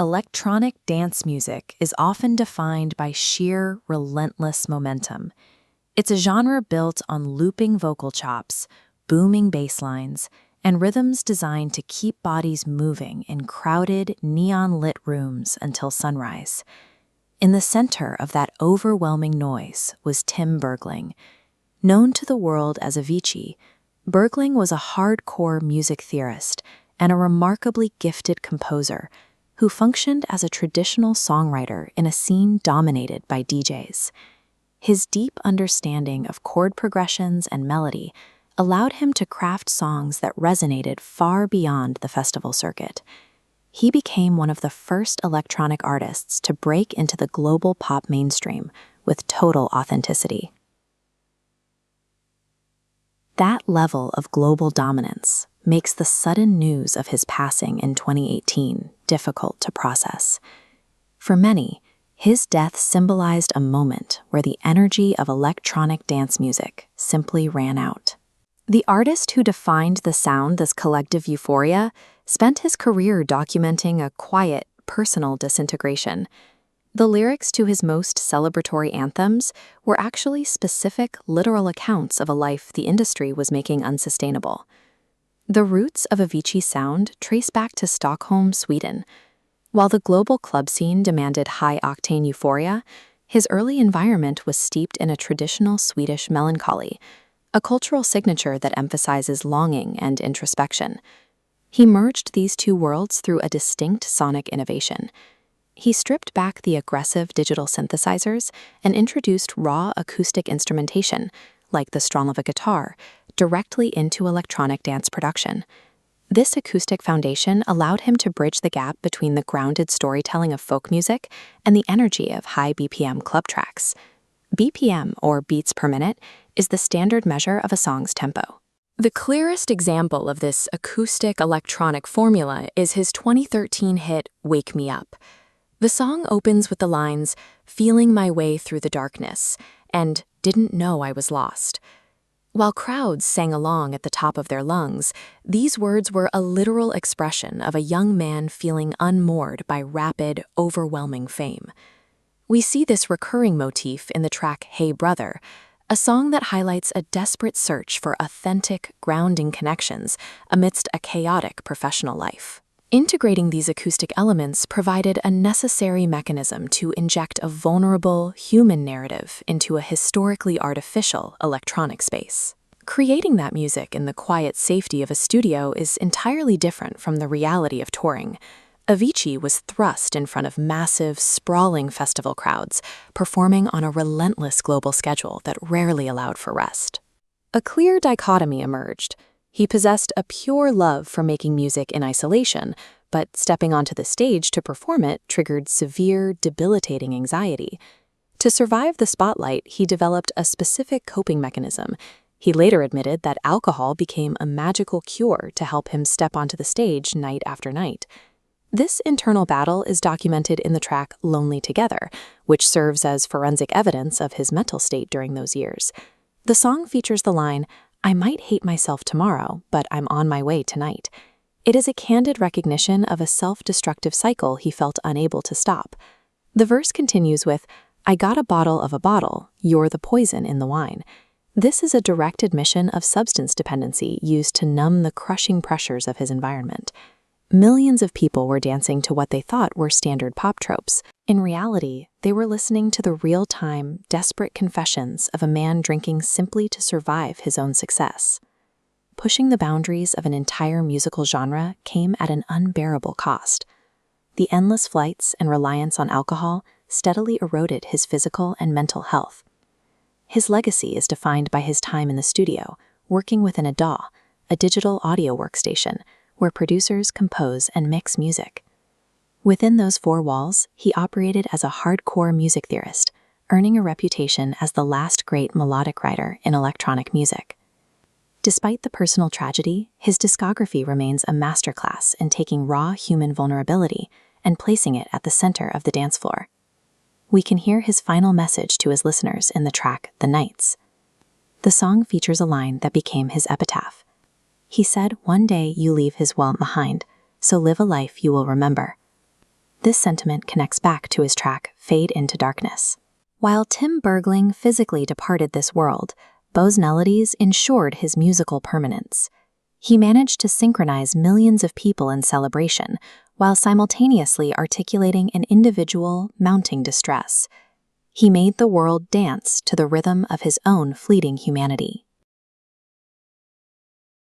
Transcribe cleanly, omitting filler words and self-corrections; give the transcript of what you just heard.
Electronic dance music is often defined by sheer, relentless momentum. It's a genre built on looping vocal chops, booming bass lines, and rhythms designed to keep bodies moving in crowded, neon-lit rooms until sunrise. In the center of that overwhelming noise was Tim Bergling. Known to the world as Avicii, Bergling was a hardcore music theorist and a remarkably gifted composer who functioned as a traditional songwriter in a scene dominated by DJs. His deep understanding of chord progressions and melody allowed him to craft songs that resonated far beyond the festival circuit. He became one of the first electronic artists to break into the global pop mainstream with total authenticity. That level of global dominance makes the sudden news of his passing in 2018 difficult to process. For many, his death symbolized a moment where the energy of electronic dance music simply ran out. The artist who defined the sound as collective euphoria spent his career documenting a quiet, personal disintegration. The lyrics to his most celebratory anthems were actually specific, literal accounts of a life the industry was making unsustainable. The roots of Avicii's sound trace back to Stockholm, Sweden. While the global club scene demanded high-octane euphoria, his early environment was steeped in a traditional Swedish melancholy, a cultural signature that emphasizes longing and introspection. He merged these two worlds through a distinct sonic innovation. He stripped back the aggressive digital synthesizers and introduced raw acoustic instrumentation, like the strum of a guitar, directly into electronic dance production. This acoustic foundation allowed him to bridge the gap between the grounded storytelling of folk music and the energy of high BPM club tracks. BPM, or beats per minute, is the standard measure of a song's tempo. The clearest example of this acoustic electronic formula is his 2013 hit, Wake Me Up. The song opens with the lines, "Feeling my way through the darkness," and "Didn't know I was lost." While crowds sang along at the top of their lungs, these words were a literal expression of a young man feeling unmoored by rapid, overwhelming fame. We see this recurring motif in the track Hey Brother, a song that highlights a desperate search for authentic, grounding connections amidst a chaotic professional life. Integrating these acoustic elements provided a necessary mechanism to inject a vulnerable, human narrative into a historically artificial electronic space. Creating that music in the quiet safety of a studio is entirely different from the reality of touring. Avicii was thrust in front of massive, sprawling festival crowds, performing on a relentless global schedule that rarely allowed for rest. A clear dichotomy emerged. He possessed a pure love for making music in isolation, but stepping onto the stage to perform it triggered severe, debilitating anxiety. To survive the spotlight, he developed a specific coping mechanism. He later admitted that alcohol became a magical cure to help him step onto the stage night after night. This internal battle is documented in the track Lonely Together, which serves as forensic evidence of his mental state during those years. The song features the line, "I might hate myself tomorrow, but I'm on my way tonight." It is a candid recognition of a self-destructive cycle he felt unable to stop. The verse continues with, "I got a bottle of a bottle, you're the poison in the wine." This is a direct admission of substance dependency used to numb the crushing pressures of his environment. Millions of people were dancing to what they thought were standard pop tropes. In reality, they were listening to the real-time, desperate confessions of a man drinking simply to survive his own success. Pushing the boundaries of an entire musical genre came at an unbearable cost. The endless flights and reliance on alcohol steadily eroded his physical and mental health. His legacy is defined by his time in the studio, working within a DAW, a digital audio workstation, where producers compose and mix music. Within those four walls, he operated as a hardcore music theorist, earning a reputation as the last great melodic writer in electronic music. Despite the personal tragedy, his discography remains a masterclass in taking raw human vulnerability and placing it at the center of the dance floor. We can hear his final message to his listeners in the track The Nights. The song features a line that became his epitaph. He said, "One day you leave his world behind, so live a life you will remember." This sentiment connects back to his track Fade into Darkness. While Tim Bergling physically departed this world, Bo's melodies ensured his musical permanence. He managed to synchronize millions of people in celebration, while simultaneously articulating an individual, mounting distress. He made the world dance to the rhythm of his own fleeting humanity.